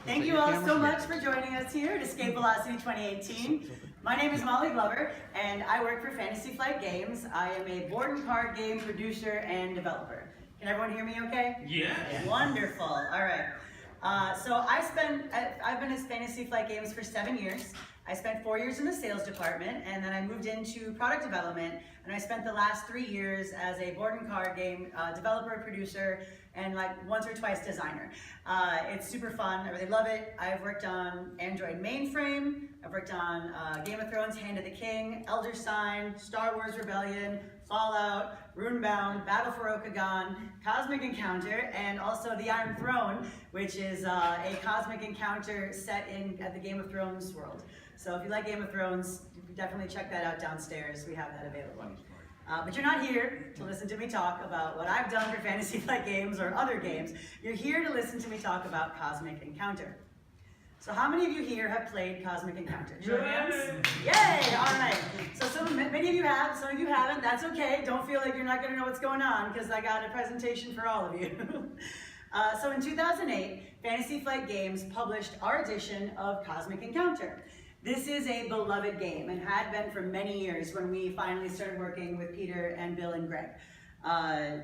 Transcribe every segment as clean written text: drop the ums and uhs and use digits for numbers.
Thank you all so much for joining us here at Escape Velocity 2018. My name is Molly Glover, and I work for Fantasy Flight Games. I am a board and card game producer and developer. Can everyone hear me okay? Yeah. Wonderful. All right. So I've been at Fantasy Flight Games for 7 years. I spent 4 years in the sales department, and then I moved into product development, and I spent the last 3 years as a board and card game developer, producer, and like once or twice designer. It's super fun. I really love it. I've worked on Android mainframe. I've worked on Game of Thrones, Hand of the King, Elder Sign, Star Wars Rebellion, Fallout, Runebound, Battle for Okagon, Cosmic Encounter, and also the Iron Throne, which is a cosmic encounter set at the Game of Thrones world. So if you like Game of Thrones, definitely check that out downstairs. We have that available. But you're not here to listen to me talk about what I've done for Fantasy Flight Games or other games. You're here to listen to me talk about Cosmic Encounter. So how many of you here have played Cosmic Encounter? Show of hands. Yay! All right. So many of you have, some of you haven't. That's okay. Don't feel like you're not going to know what's going on, because I got a presentation for all of you. So in 2008, Fantasy Flight Games published our edition of Cosmic Encounter. This is a beloved game and had been for many years when we finally started working with Peter and Bill and Greg.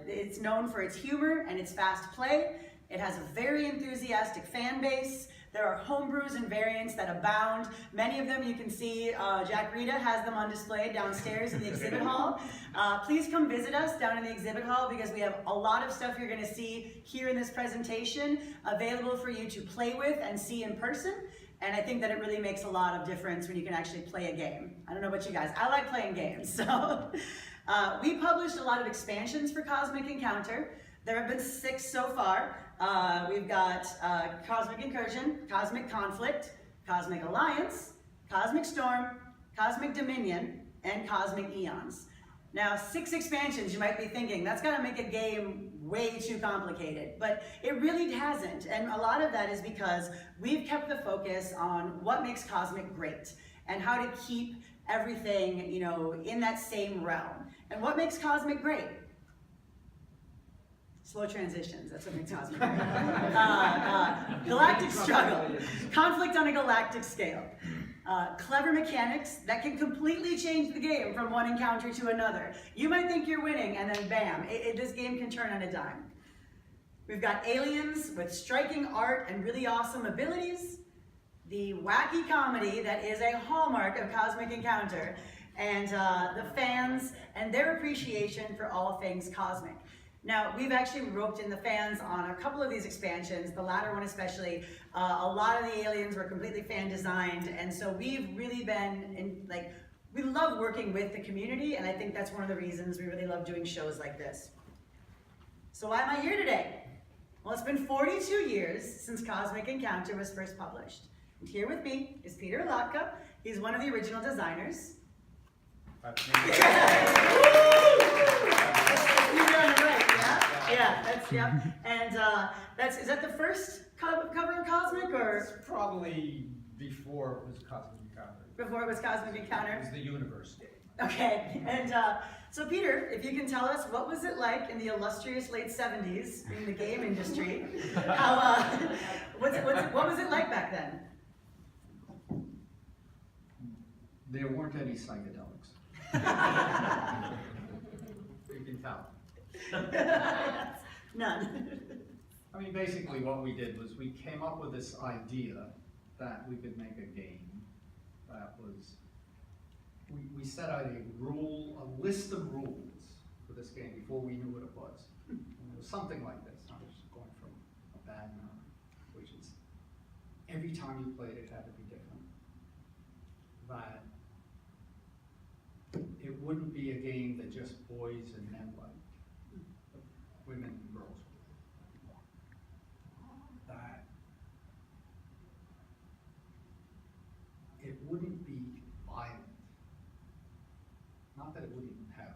It's known for its humor and its fast play. It has a very enthusiastic fan base. There are homebrews and variants that abound. Many of them you can see, Jack Reda has them on display downstairs in the exhibit hall. Please come visit us down in the exhibit hall, because we have a lot of stuff you're going to see here in this presentation available for you to play with and see in person. And I think that it really makes a lot of difference when you can actually play a game. I don't know about you guys, I like playing games. So we published a lot of expansions for Cosmic Encounter. There have been 6 so far. We've got Cosmic Incursion, Cosmic Conflict, Cosmic Alliance, Cosmic Storm, Cosmic Dominion, and Cosmic Eons. Now, 6 expansions, you might be thinking, that's gotta make a game way too complicated, but it really hasn't. And a lot of that is because we've kept the focus on what makes Cosmic great and how to keep everything, you know, in that same realm. And what makes Cosmic great? Slow transitions, that's what makes Cosmic great. Galactic struggle, conflict on a galactic scale. Clever mechanics that can completely change the game from one encounter to another. You might think you're winning, and then bam, this game can turn on a dime. We've got aliens with striking art and really awesome abilities, the wacky comedy that is a hallmark of Cosmic Encounter, and the fans and their appreciation for all things cosmic. Now, we've actually roped in the fans on a couple of these expansions, the latter one especially. A lot of the aliens were completely fan designed, and so we've really been, we love working with the community, and I think that's one of the reasons we really love doing shows like this. So why am I here today? Well, it's been 42 years since Cosmic Encounter was first published. And here with me is Peter Olotka. He's one of the original designers. Yeah, that's, yeah. And is that the first cover of Cosmic, or? It's probably before it was Cosmic Encounter. Before it was Cosmic Encounter? It was the universe game. Okay, and so Peter, if you can tell us, what was it like in the illustrious late 70s in the game industry? How, what was it like back then? There weren't any psychedelics. You can tell. None. I mean, basically what we did was we came up with this idea that we could make a game that was, we set out a list of rules for this game before we knew what it was. And it was something like this. I was going from a bad number, which is every time you played it had to be different. That it wouldn't be a game that just boys and men liked. Women and girls. That it wouldn't be violent. Not that it wouldn't have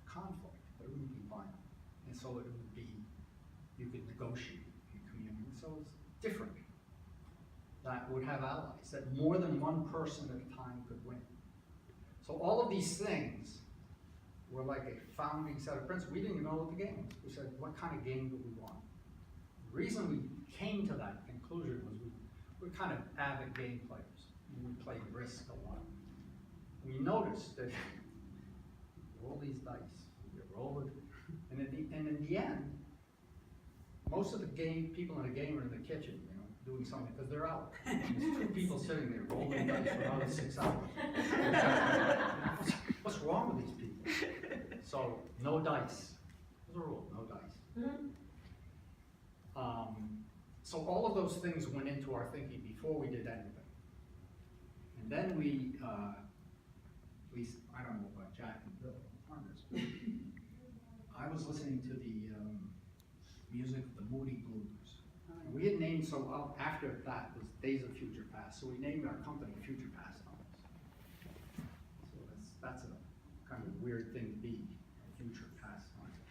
conflict, but it wouldn't be violent. And so it would be, you could negotiate in community. So it's different. That would have allies, that more than one person at a time could win. So all of these things were like a founding set of principles. We didn't even know what the game was. We said, what kind of game do we want? The reason we came to that conclusion conclusion was we're kind of avid game players. We play Risk a lot. We noticed that you roll these dice, you roll it, and in the end, most of the people in the game are in the kitchen, you know, doing something because they're out. There's two people sitting there rolling dice for another 6 hours. What's wrong with these people? So no dice. There's a rule, no dice. So all of those things went into our thinking before we did anything. And then we, at least, I don't know about Jack and Bill, partners, but I was listening to the music of the Moody Blues. And we had named, so after that was Days of Future Past, so we named our company Future Past Times. So that's a kind of weird thing to be, Future Past Times.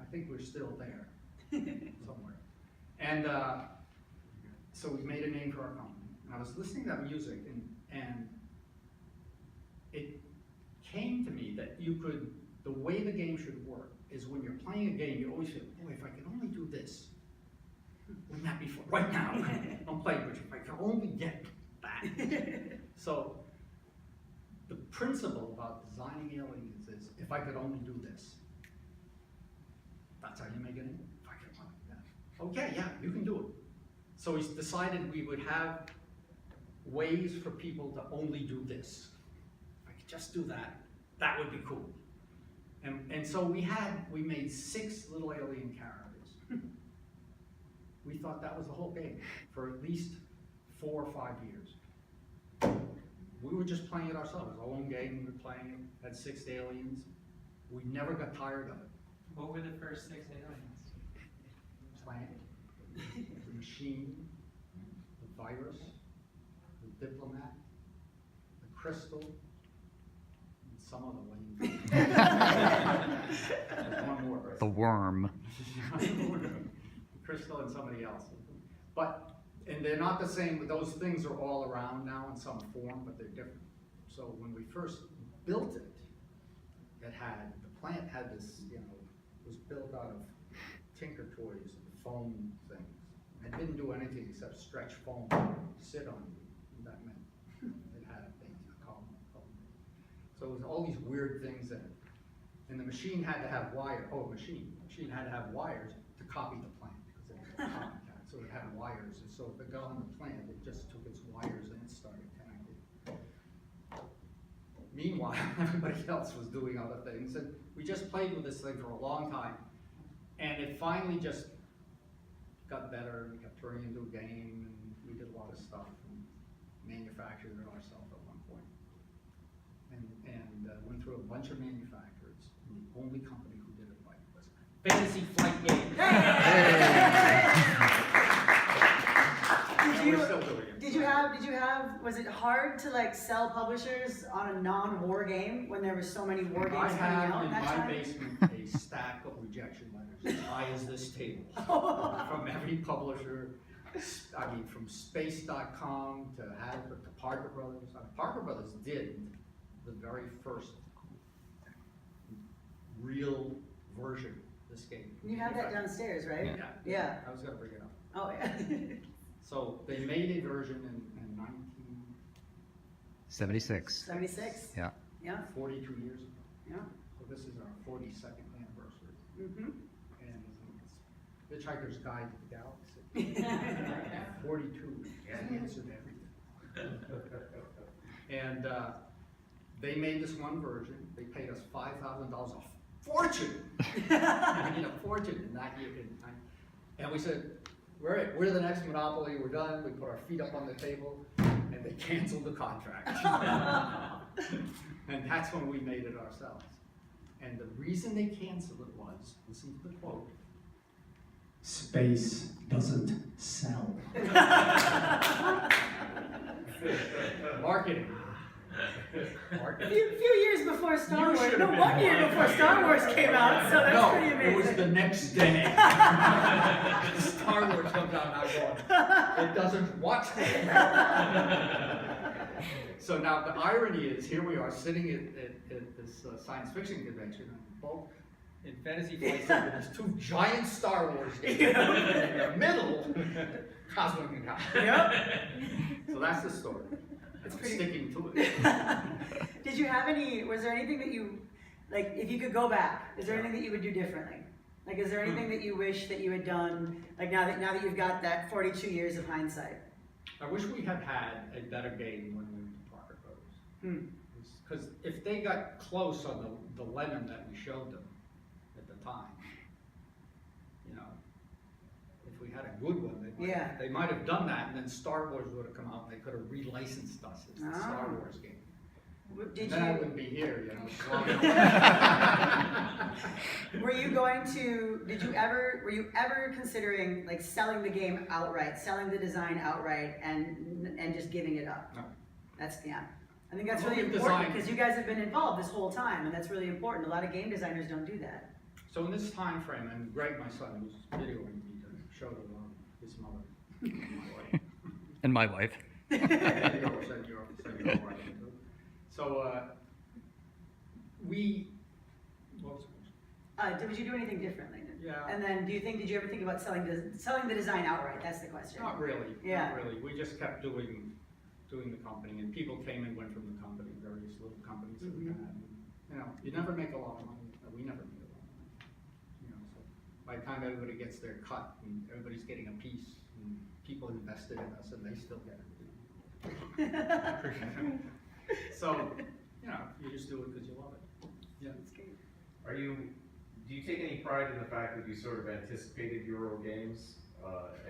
I think we're still there somewhere. And so we made a name for our company. And I was listening to that music, and it came to me that you could, the way the game should work is when you're playing a game, you always feel, boy, if I could only do this, wouldn't that be fun? Right now, I'm playing, but if I could only get that. So the principle about designing aliens is, if I could only do this, that's how you make it. If I could only do that. Okay, yeah, you can do it. So we decided we would have ways for people to only do this. If I could just do that, that would be cool. And so we made 6 little alien characters. We thought that was the whole game for at least 4 or 5 years. We were just playing it ourselves, our own game, we were playing it, had 6 aliens. We never got tired of it. What were the first 6 aliens? Plant, the machine, the virus, the diplomat, the crystal, and some other lame. There's one more. The worm. Crystal and somebody else. And they're not the same, but those things are all around now in some form, but they're different. So when we first built it, the plant had this, you know, was built out of Tinker Toys, foam things. It didn't do anything except stretch foam, sit on you. And that meant it had a column. So it was all these weird things in it. And the machine had to have wires. Machine had to have wires to copy the plant because it was a copycat. So it had wires. And so if it got on the plant, it just took its wires and it started connecting. Meanwhile, everybody else was doing other things. And we just played with this thing for a long time. And it finally just got better, we kept turning into a game, and we did a lot of stuff and manufactured it ourselves at one point. And went through a bunch of manufacturers, and the only company who did it right was Fantasy Flight Games. We're still doing it. Did you have, was it hard to like sell publishers on a non-war game when there were so many war games coming out in that my time? basement a stack of rejection letters as high as this table from every publisher. I mean, from Space.com to Hasbro to Parker Brothers. Parker Brothers did the very first real version of this game. You have that downstairs, right? Yeah. I was gonna bring it up. Oh, yeah. So they made a version in 76. 76? Yeah. Yeah, 42 years ago. yeah. So this is our 42nd anniversary. Mm-hmm. And it's Hitchhiker's Guide to the Galaxy. 42, he answered everything. And they made this one version. They paid us $5,000, a fortune. I mean, a fortune in that year. And we said, we're the next Monopoly, we're done. We put our feet up on the table, and they canceled the contract. And that's when we made it ourselves. And the reason they canceled it was, listen to the quote, space doesn't sell. Marketing. A few years before Star Wars, no, 1 year before Star Wars came out, so that's pretty amazing. It was the next day. Star Wars comes out and I'm going, it doesn't watch So now the irony is, here we are sitting at this science fiction convention, and both in Fantasy Flight Sim, there's two giant Star Wars games. In the middle, Cosmic Encounter. Yep. So that's the story. It's I'm pretty- sticking to it. Did you have any, was there anything that you, like, if you could go back, is there anything that you would do differently? Like, is there anything that you wish that you had done, like now that you've got that 42 years of hindsight? I wish we had had a better game when we went to Parker Brothers. Because if they got close on the lemon that we showed them at the time, you know, if we had a good one, they might have done that, and then Star Wars would have come out, and they could have relicensed us as the Star Wars game. Did then I you, wouldn't be here, you know. were you going to, were you ever considering like selling the game outright, selling the design outright, and just giving it up? No. That's, yeah. I think that's Well, really we've important designed- because you guys have been involved this whole time, and that's really important. A lot of game designers don't do that. So in this time frame, and Greg, my son, who's videoing me to show the his mother, my wife. And my wife. Send your wife into it. So what was the question? Did you do anything differently? Yeah. And then, did you ever think about selling the design outright? That's the question. Not really. Yeah. Not really. We just kept doing the company, and people came and went from the company, various little companies that we had. And, you know, you never make a lot of money. We never made a lot of money. You know, so by the time everybody gets their cut, and everybody's getting a piece, and people invested in us, and they still get it. So, you know, you just do it because you love it. Yeah. Do you take any pride in the fact that you sort of anticipated Euro games?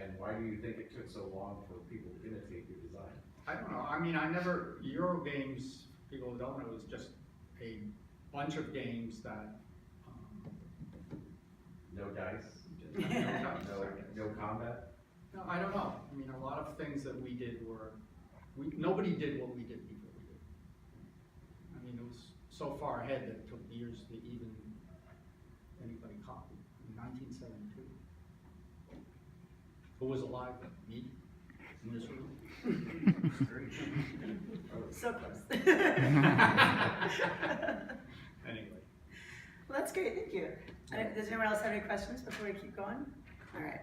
And why do you think it took so long for people to imitate your design? I don't know. I mean, Euro games, people who don't know, is just a bunch of games that, No dice? no, No combat? no, I don't know. I mean, a lot of things that we did nobody did what we did before we did. I mean, it was so far ahead that it took years to even anybody copy. In 1972. Who was alive then? Me? In this room? So close. Anyway. Well, that's great. Thank you. Does anyone else have any questions before we keep going? All right.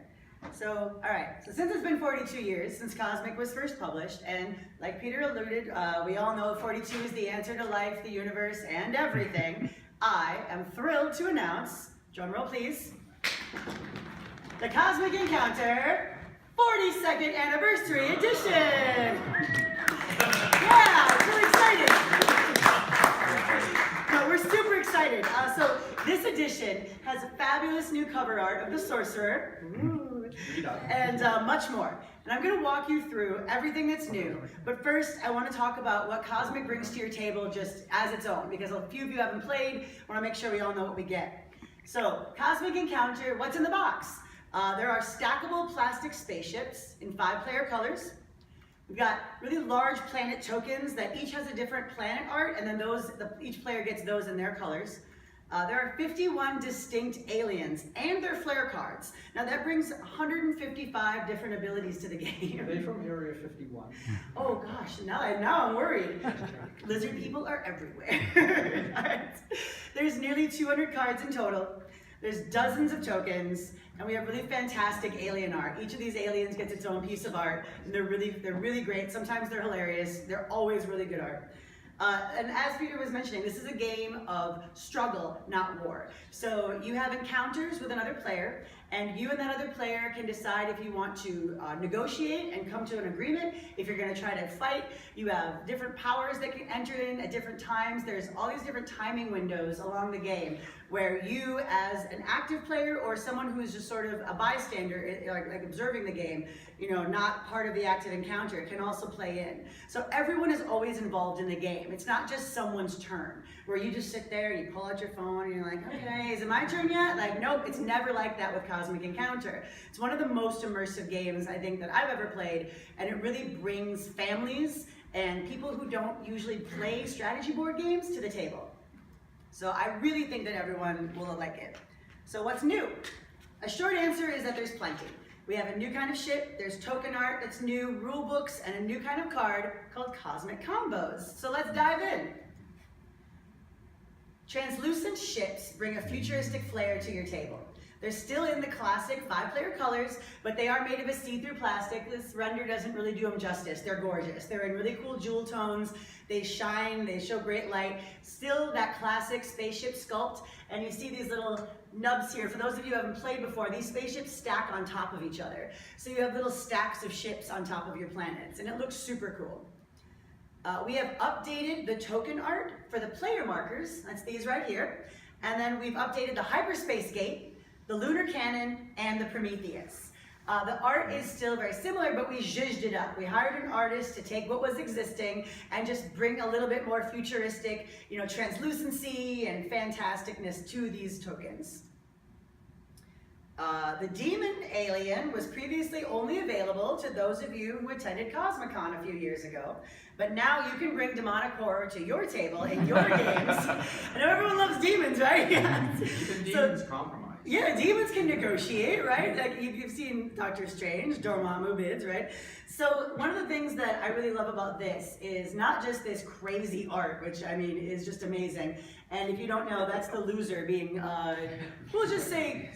So since it's been 42 years since Cosmic was first published, and like Peter alluded, we all know 42 is the answer to life, the universe, and everything. I am thrilled to announce, drum roll please, the Cosmic Encounter 42nd Anniversary Edition! Yeah, it's really exciting! No, we're super excited. So this edition has a fabulous new cover art of the Sorcerer. Ooh. And much more. And I'm going to walk you through everything that's new. But first, I want to talk about what Cosmic brings to your table just as its own, because a few of you haven't played. I want to make sure we all know what we get. So, Cosmic Encounter, what's in the box? There are stackable plastic spaceships in 5-player colors. We've got really large planet tokens that each has a different planet art, and then each player gets those in their colors. There are 51 distinct aliens and their flare cards. Now that brings 155 different abilities to the game. Are they from Area 51? Oh gosh, now I'm worried. Lizard people are everywhere. Alright. There's nearly 200 cards in total. There's dozens of tokens, and we have really fantastic alien art. Each of these aliens gets its own piece of art, and they're really great. Sometimes they're hilarious. They're always really good art. And as Peter was mentioning, this is a game of struggle, not war. So you have encounters with another player, and you and that other player can decide if you want to negotiate and come to an agreement, if you're going to try to fight. You have different powers that can enter in at different times. There's all these different timing windows along the game where you, as an active player or someone who's just sort of a bystander, like observing the game, you know, not part of the active encounter, can also play in. So everyone is always involved in the game. It's not just someone's turn, where you just sit there and you pull out your phone and you're like, okay, is it my turn yet? Like, nope, it's never like that with Cosmic Encounter. It's one of the most immersive games, I think, that I've ever played, and it really brings families and people who don't usually play strategy board games to the table. So I really think that everyone will like it. So what's new? A short answer is that there's plenty. We have a new kind of ship, there's token art that's new, rule books, and a new kind of card called Cosmic Combos. So let's dive in. Translucent ships bring a futuristic flair to your table. They're still in the classic 5-player colors, but they are made of a see-through plastic. This render doesn't really do them justice. They're gorgeous. They're in really cool jewel tones. They shine, they show great light. Still that classic spaceship sculpt, and you see these little nubs here. For those of you who haven't played before, these spaceships stack on top of each other. So you have little stacks of ships on top of your planets, and it looks super cool. We have updated the token art for the player markers, that's these right here, and then we've updated the hyperspace gate, the lunar cannon, and the Prometheus. The art is still very similar, but we zhuzhed it up. We hired an artist to take what was existing and just bring a little bit more futuristic, translucency and fantasticness to these tokens. The demon alien was previously only available to those of you who attended Cosmic-Con a few years ago, but now you can bring demonic horror to your table in your games. I know everyone loves demons, right? Yeah. Even demons compromise. Yeah, demons can negotiate, right? Like you've seen Doctor Strange, Dormammu bids, right? So one of the things that I really love about this is not just this crazy art, which I mean is just amazing. And if you don't know, that's the loser being, we'll just say,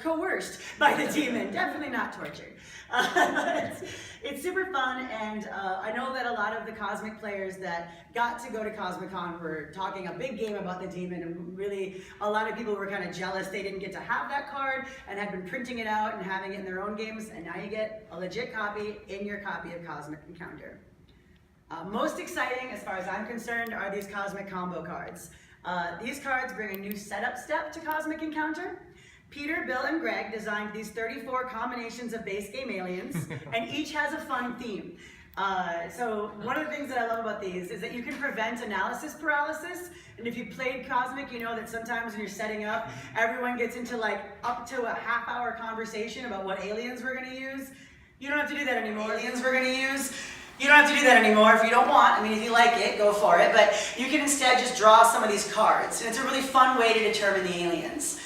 coerced by the demon. Definitely not tortured. It's super fun, and I know that a lot of the Cosmic players that got to go to Cosmic-Con were talking a big game about the demon, and really a lot of people were kind of jealous they didn't get to have that card and had been printing it out and having it in their own games, and now you get a legit copy in your copy of Cosmic Encounter. Most exciting, as far as I'm concerned, are these Cosmic Combo cards. These cards bring a new setup step to Cosmic Encounter. Peter, Bill, and Greg designed these 34 combinations of base game aliens, and each has a fun theme. So one of the things that I love about these is that you can prevent analysis paralysis, and if you played Cosmic, you know that sometimes when you're setting up, everyone gets into up to a half-hour conversation about what aliens we're going to use. You don't have to do that anymore. Aliens we're going to use. You don't have to do that anymore if you don't want. I mean, if you like it, go for it. But you can instead just draw some of these cards. And it's a really fun way to determine the aliens.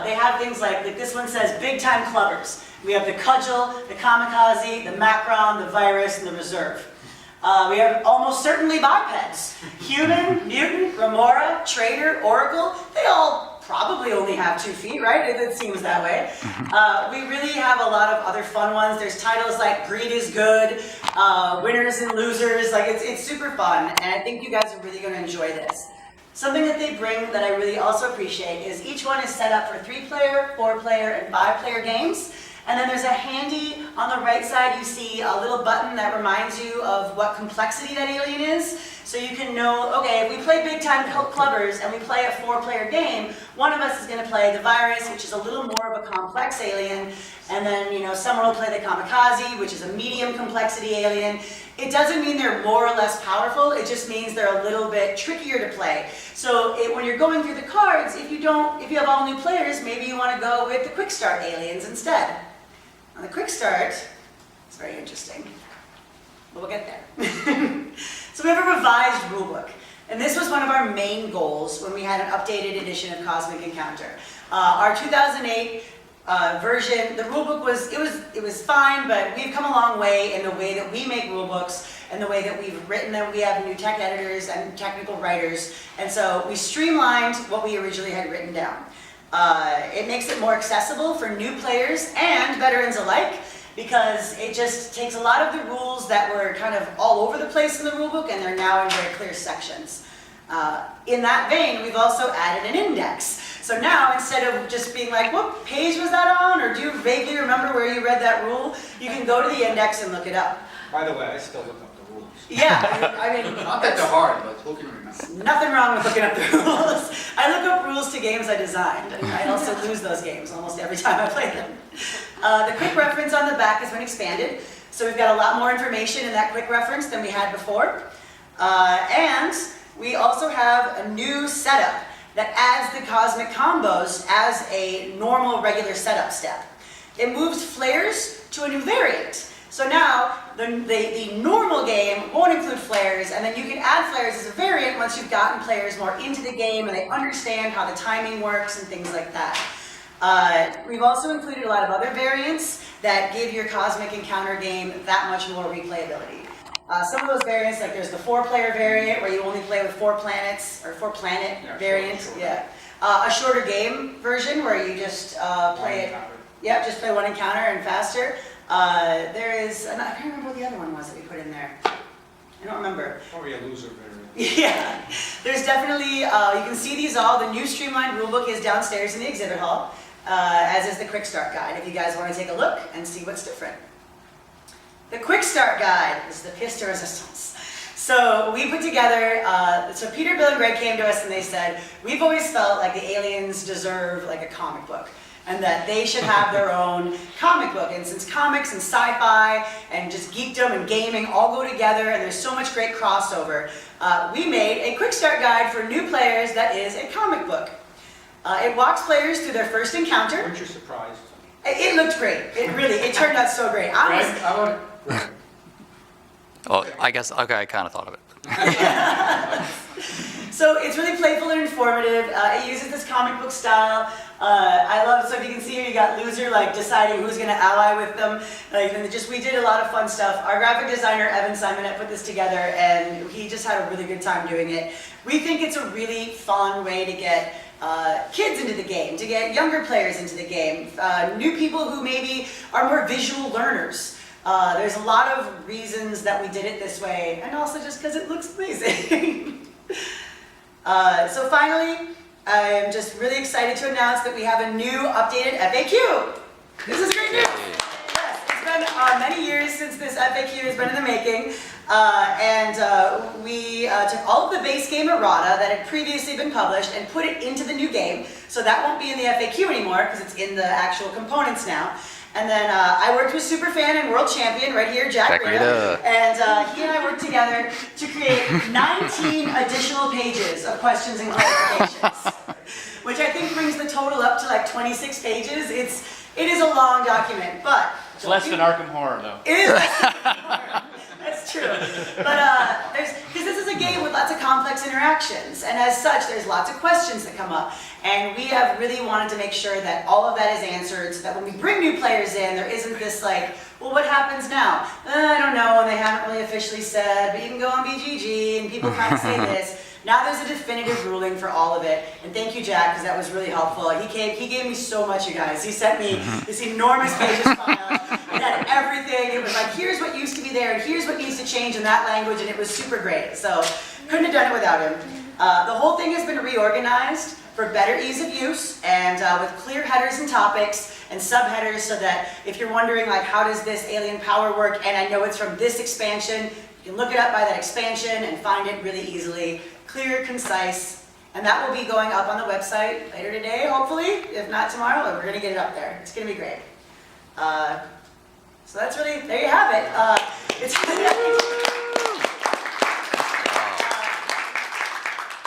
They have things like this one says big time clubbers. We have the Cudgel, the Kamikaze, the Macron, the Virus, and the Reserve. We have almost certainly bipeds. Human, Mutant, Remora, Traitor, Oracle, they all probably only have 2 feet, right? It seems that way. We really have a lot of other fun ones. There's titles like Greed is Good, Winners and Losers. It's super fun, and I think you guys are really going to enjoy this. Something that they bring that I really also appreciate is each one is set up for 3-player, 4-player, and 5-player games. And then there's a handy, on the right side you see a little button that reminds you of what complexity that alien is. So you can know, okay, if we play big time clubbers and we play a 4-player game, one of us is going to play the Virus, which is a little more of a complex alien, and then someone will play the Kamikaze, which is a medium complexity alien. It doesn't mean they're more or less powerful, it just means they're a little bit trickier to play. So when you're going through the cards, if you have all new players, maybe you want to go with the Quick Start aliens instead. On the Quick Start, it's very interesting, but we'll get there. So we have a revised rulebook, and this was one of our main goals when we had an updated edition of Cosmic Encounter. Our 2008 version, the rulebook was fine, but we've come a long way in the way that we make rulebooks and the way that we've written them. We have new tech editors and technical writers, and so we streamlined what we originally had written down. It makes it more accessible for new players and veterans alike, because it just takes a lot of the rules that were kind of all over the place in the rulebook, and they're now in very clear sections. In that vein, we've also added an index. So now, instead of just being like, what page was that on, or do you vaguely remember where you read that rule, you can go to the index and look it up. By the way, I still look up the rules. Yeah, I mean, Not that they're hard, but who can remember? nothing wrong with looking up the rules. I look up rules to games I designed, and I also lose those games almost every time I play them. The quick reference on the back has been expanded, so we've got a lot more information in that quick reference than we had before. And we also have a new setup that adds the Cosmic Combos as a normal, regular setup step. It moves flares to a new variant. So now, the normal game won't include flares, and then you can add flares as a variant once you've gotten players more into the game and they understand how the timing works and things like that. We've also included a lot of other variants that give your Cosmic Encounter game that much more replayability. Some of those variants, like there's the 4-player variant where you only play with 4 planets, or 4-planet Yeah, variant. shorter. Yeah. A shorter game version where you just play it. Yep, just play one encounter and faster. There is, I can't remember what the other one was that we put in there. I don't remember. Probably a loser variant. Yeah, there's definitely, you can see these all. The new streamlined rulebook is downstairs in the exhibit hall, as is the quick start guide, if you guys want to take a look and see what's different. The quick start guide is the pièce de résistance. So we put together, so Peter, Bill, and Greg came to us and they said, we've always felt like the aliens deserve like a comic book, and that they should have their own comic book. And since comics and sci-fi and just geekdom and gaming all go together and there's so much great crossover, we made a quick start guide for new players that is a comic book. It walks players through their first encounter. Weren't you surprised? It looked great. It turned out so great. Oh, I guess, okay, I kind of thought of it. So it's really playful and informative. It uses this comic book style. I love, so if you can see here, you got loser like deciding who's going to ally with them. We did a lot of fun stuff. Our graphic designer, Evan Simonet, put this together and he just had a really good time doing it. We think it's a really fun way to get kids into the game, to get younger players into the game, new people who maybe are more visual learners. There's a lot of reasons that we did it this way, and also just because it looks amazing. So finally, I'm just really excited to announce that we have a new updated FAQ. This is great news. Yes, it's been many years since this FAQ has been in the making, we took all of the base game errata that had previously been published and put it into the new game, so that won't be in the FAQ anymore because it's in the actual components now. And then I worked with Superfan and World Champion right here, Jack Reda, and he and I worked together to create 19 additional pages of questions and clarifications, which I think brings the total up to like 26 pages. It is a long document, but It's less than Arkham Horror, though. it is less than Arkham. That's true. But because this is a game with lots of complex interactions, and as such, there's lots of questions that come up. And we have really wanted to make sure that all of that is answered, so that when we bring new players in, there isn't this like, well, what happens now? I don't know, and they haven't really officially said, but you can go on BGG, and people kind of say this. Now there's a definitive ruling for all of it, and thank you, Jack, because that was really helpful. He gave me so much, you guys. He sent me this enormous pages file. It had everything. It was like, here's what used to be there, and here's what needs to change in that language, and it was super great. So couldn't have done it without him. The whole thing has been reorganized for better ease of use, and with clear headers and topics and subheaders, so that if you're wondering like, how does this alien power work, and I know it's from this expansion, you can look it up by that expansion and find it really easily. Clear, concise, and that will be going up on the website later today, hopefully. If not tomorrow, we're going to get it up there. It's going to be great. So that's really, there you have it.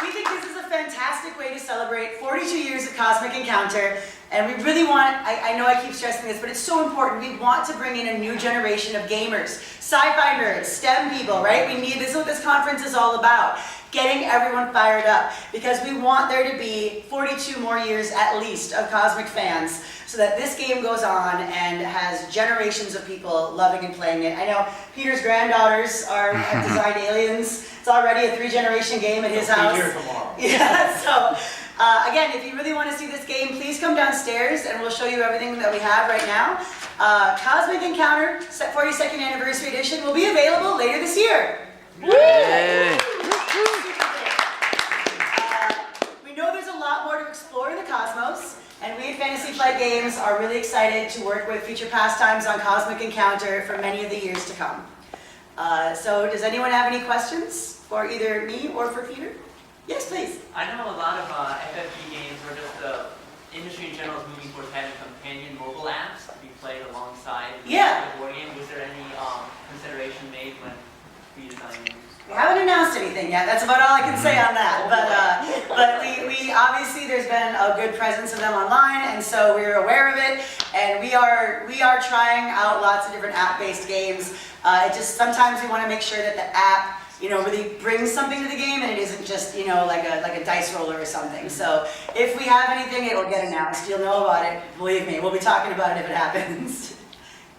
We think this is a fantastic way to celebrate 42 years of Cosmic Encounter, and we really want, I know I keep stressing this, but it's so important. We want to bring in a new generation of gamers, sci-fi nerds, STEM people, right? This is what this conference is all about. Getting everyone fired up, because we want there to be 42 more years at least of Cosmic fans, so that this game goes on and has generations of people loving and playing it. I know Peter's granddaughters have designed aliens. It's already a 3-generation game at his house. Be here tomorrow. Yeah, so again, if you really want to see this game, please come downstairs and we'll show you everything that we have right now. Cosmic Encounter 42nd Anniversary Edition will be available later this year. Yay. We know there's a lot more to explore in the cosmos, and we at Fantasy Flight Games are really excited to work with Future Pastimes on Cosmic Encounter for many of the years to come. So does anyone have any questions for either me or for Peter? Yes, please. I know a lot of FFG games where just the industry in general is moving towards having companion mobile apps to be played alongside the board game. Was there any consideration made when redesigning? We haven't announced anything yet. That's about all I can say on that. But we obviously, there's been a good presence of them online, and so we're aware of it. And we are trying out lots of different app-based games. Sometimes we want to make sure that the app, really brings something to the game, and it isn't just, like a dice roller or something. So if we have anything, it will get announced. You'll know about it. Believe me, we'll be talking about it if it happens.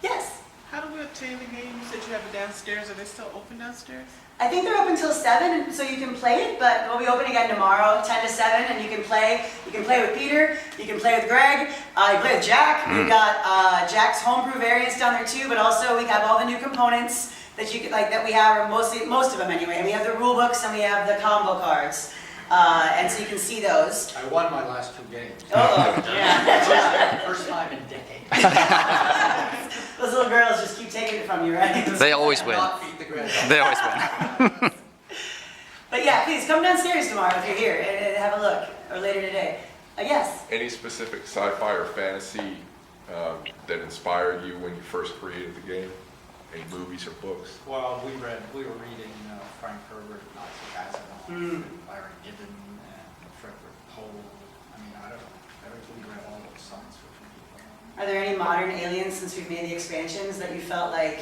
Yes. How do we obtain the games that you have it downstairs, are they still open downstairs? I think they're open till 7, so you can play it, but we'll be open again tomorrow, 10 to 7, and you can play. You can play with Peter, you can play with Greg, you can play with Jack. We've got Jack's homebrew variants down there too, but also we have all the new components that you could, like, that we have, or most of them anyway. We have the rule books and we have the combo cards, and so you can see those. I won my last 2 games. Oh, yeah. First time in decades. Those little girls just keep taking it from you, right? They always win. Not beat the grandchild. They always win. But yeah, please come downstairs tomorrow if you're here and have a look, or later today. Yes? Any specific sci-fi or fantasy that inspired you when you first created the game? Any movies or books? Well, we were reading Frank Herbert, Nazi Basil, Larry Gibbon, and Frederick Pohl. I mean, I don't know. We read all those science fiction people. Are there any modern aliens since we've made the expansions that you felt like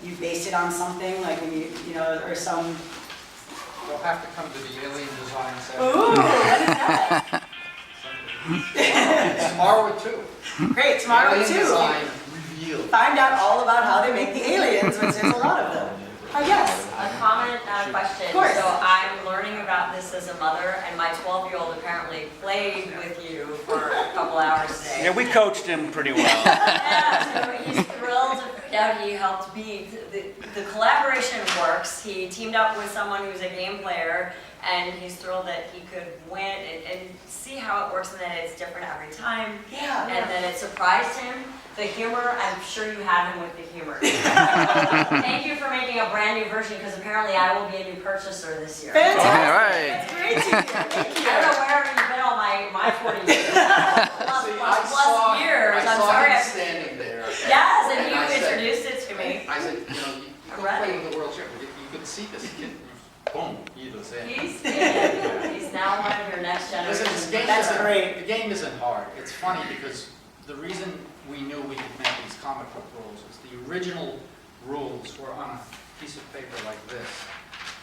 you based it on something, like when you know, or some? You'll have to come to the alien design center. Ooh, what is that? Tomorrow at 2. Great, tomorrow Alien too. design revealed. Find out all about how they make the aliens, which there's a lot of them. Yes. A comment, question. Of course. So I'm learning about this as a mother, and my 12-year-old apparently played with you for a couple hours today. Yeah, we coached him pretty well. Yeah, so he's thrilled to find out he helped me. The collaboration works. He teamed up with someone who's a game player, and he's thrilled that he could win and see how it works, and that it's different every time. Yeah. And then it surprised him. The humor, I'm sure you had him with the humor. Thank you for making a brand new version, because apparently I will be a new purchaser this year. Fantastic. All right. That's great to hear. Thank you. I don't know where you've been all my 40 years. See, plus years. I I'm saw sorry. him standing there. Yes, and I you said- introduced it to me. I said, you know, you I'm don't play ready. with the world champion. You could see this kid. Boom, he was in. He's now one of your next Listen, generation. this game That's isn't- great. The game isn't hard. It's funny because the reason we knew we could make these comic book rules is the original rules were on a piece of paper like this.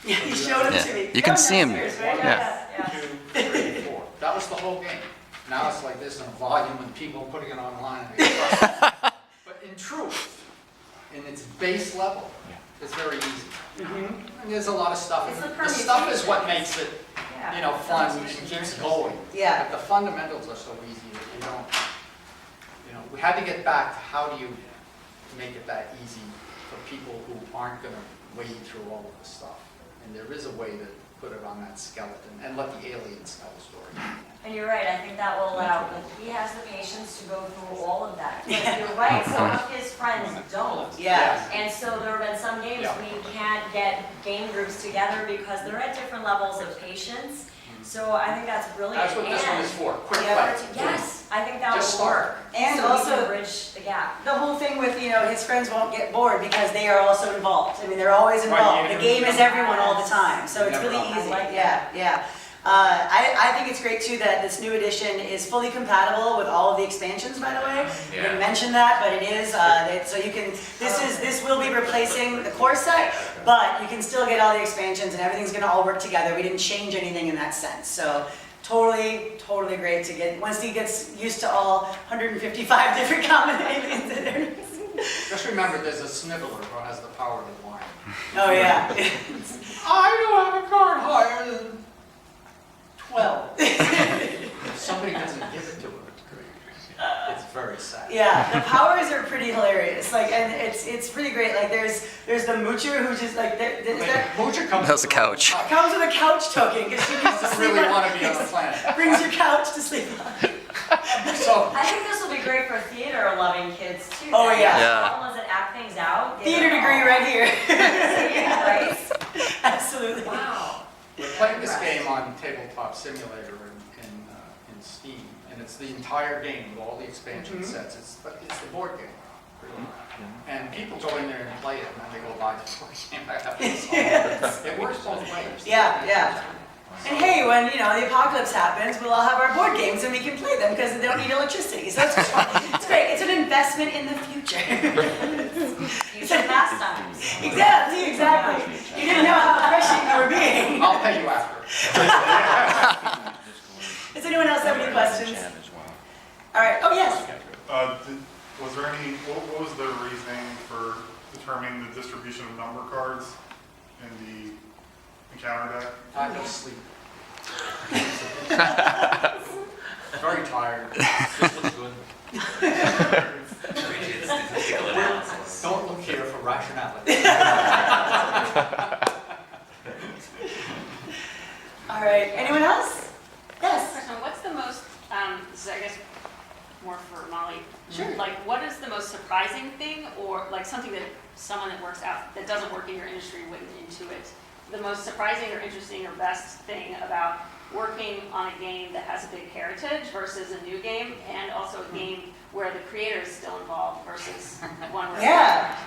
Yeah, you showed them to me. You can see 'em. Downstairs, right? Yeah. Yes. 2, 3, 4. That was the whole game. Now it's like this in a volume and people putting it online. But in truth, in its base level, it's very easy. And there's a lot of stuff. It's the The stuff is what permutations. makes it, Yeah. you know, fun and keeps going. Yeah. But the fundamentals are so easy that you don't, you know, we had to get back to how do you make it that easy for people who aren't going to wade through all of the stuff. And there is a way to put it on that skeleton and let the aliens tell the story. And you're right, I think that will allow, he has the patience to go through all of that. But you're right, some of his friends don't. Yeah. And so there have been some games Yeah. we can't get game groups together because they're at different levels of patience. So I think that's brilliant. That's what this one And is for, quick Yeah, fight. yes, I think that Just will start. work. And so we also- can bridge the gap. The whole thing with, you know, his friends won't get bored because they are also involved. I mean, they're always Right, involved. you The never game is everyone all the time, so it's Never really know. easy. I like Yeah, yeah. I think it's great too that this new edition is fully compatible with all of the expansions, by the way. We didn't mention that, but it is, so you can, this will be replacing the core set, but you can still get all the expansions and everything's gonna all work together. We didn't change anything in that sense, so totally great to get, once he gets used to all 155 different common aliens in there. Just remember, there's a sniveler who has the power to whine. Oh, yeah. I don't have a card higher than 12. If somebody doesn't give it to him, it's very sad. Yeah, the powers are pretty hilarious. Like, and it's pretty great. Like, there's the moocher who just like Moocher comes That's the with couch. comes with a couch token because she needs to Doesn't sleep really on. want to be on the planet. Brings your couch to sleep on. So, I think this will be great for theater-loving kids too. Oh, That yeah. Yeah. All the ones that act things out. get Theater it all. degree right here. Yeah, right? Absolutely. Wow. we're playing this game on Tabletop Simulator in Steam, and it's the entire game with all the expansion sets. It's the board game, really. And people go in there and play it, and then they go buy the board game. I have this. It works both ways. Yeah, yeah. And hey, when, you know, the apocalypse happens, we'll all have our board games and we can play them because they don't need electricity. So it's great. It's an investment in the future. Future pastimes. Exactly. You didn't know how prescient you were being. I'll pay you after. Does anyone else have any questions? All right. Oh, yes. Was there any, what was the reasoning for determining the distribution of number cards in the encounter deck? I no sleep. Very tired. This looks good. Don't look here for rationality. All right, anyone else? Yes. Question, what's the most, this is I guess more for Molly. Sure. Like, what is the most surprising thing, or like something that someone that works out, that doesn't work in your industry went into it? The most surprising or interesting or best thing about working on a game that has a big heritage versus a new game, and also a game where the creator is still involved versus one where. Yeah,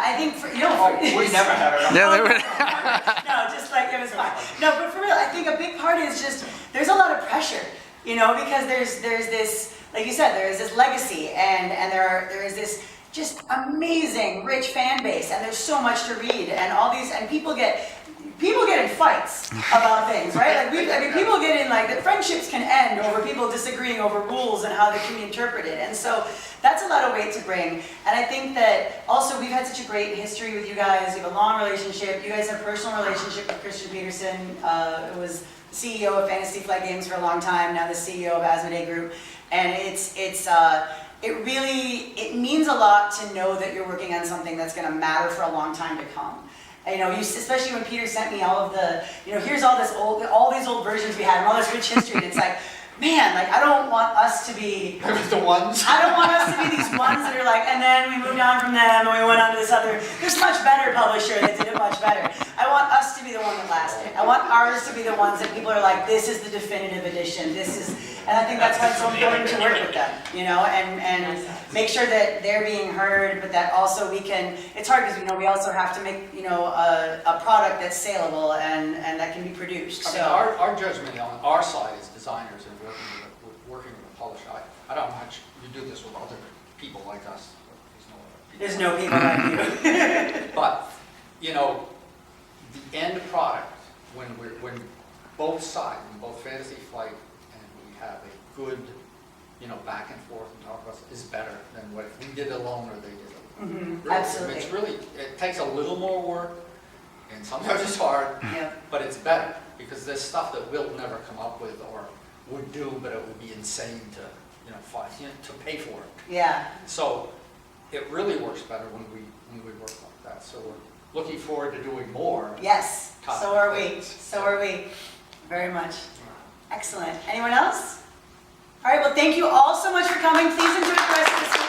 I think for, you know. We never had it. Yeah, they were. No, just like it was fun. No, but for real, I think a big part is just, there's a lot of pressure, you know, because there's this, like you said, there is this legacy, and there is this just amazing, rich fan base, and there's so much to read, and all these, and people get in fights about things, right? Like people get in, like, the friendships can end over people disagreeing over rules and how they can be interpreted, and so that's a lot of weight to bring. And I think that also we've had such a great history with you guys. You have a long relationship. You guys have a personal relationship with Christian Peterson, who was CEO of Fantasy Flight Games for a long time, now the CEO of Asmodee Group, and it means a lot to know that you're working on something that's going to matter for a long time to come. You know, especially when Peter sent me all of the, you know, here's all these old versions we had, and all this rich history, and it's like, man, like, I don't want us to be The ones. I don't want us to be these ones that are like, and then we moved on from them, and we went on to this other, this much better publisher that did it much better. I want us to be the one that lasted. I want ours to be the ones that people are like, this is the definitive edition, and I think that's why it's so important to work with them, you know, and make sure that they're being heard, but that also we can, it's hard because, you know, we also have to make, you know, a product that's saleable and that can be produced, I mean, so. our judgment on our side as designers and working with a publisher, I don't know how much you do this with other people like us. But There's no people like you. But, you know, the end product, when both sides, when both Fantasy Flight and we have a good, you know, back and forth and talk about, is better than what we did alone or they did alone. Really, Absolutely. It's really, it takes a little more work, and sometimes it's hard, but it's better, because there's stuff that we'll never come up with or would do, but it would be insane to, you know, to pay for it. Yeah. So it really works better when we work like that. So we're looking forward to doing more. Yes, so are we. things. So are we. Very much. Excellent. Anyone else? All right, well, thank you all so much for coming. Please enjoy the rest of this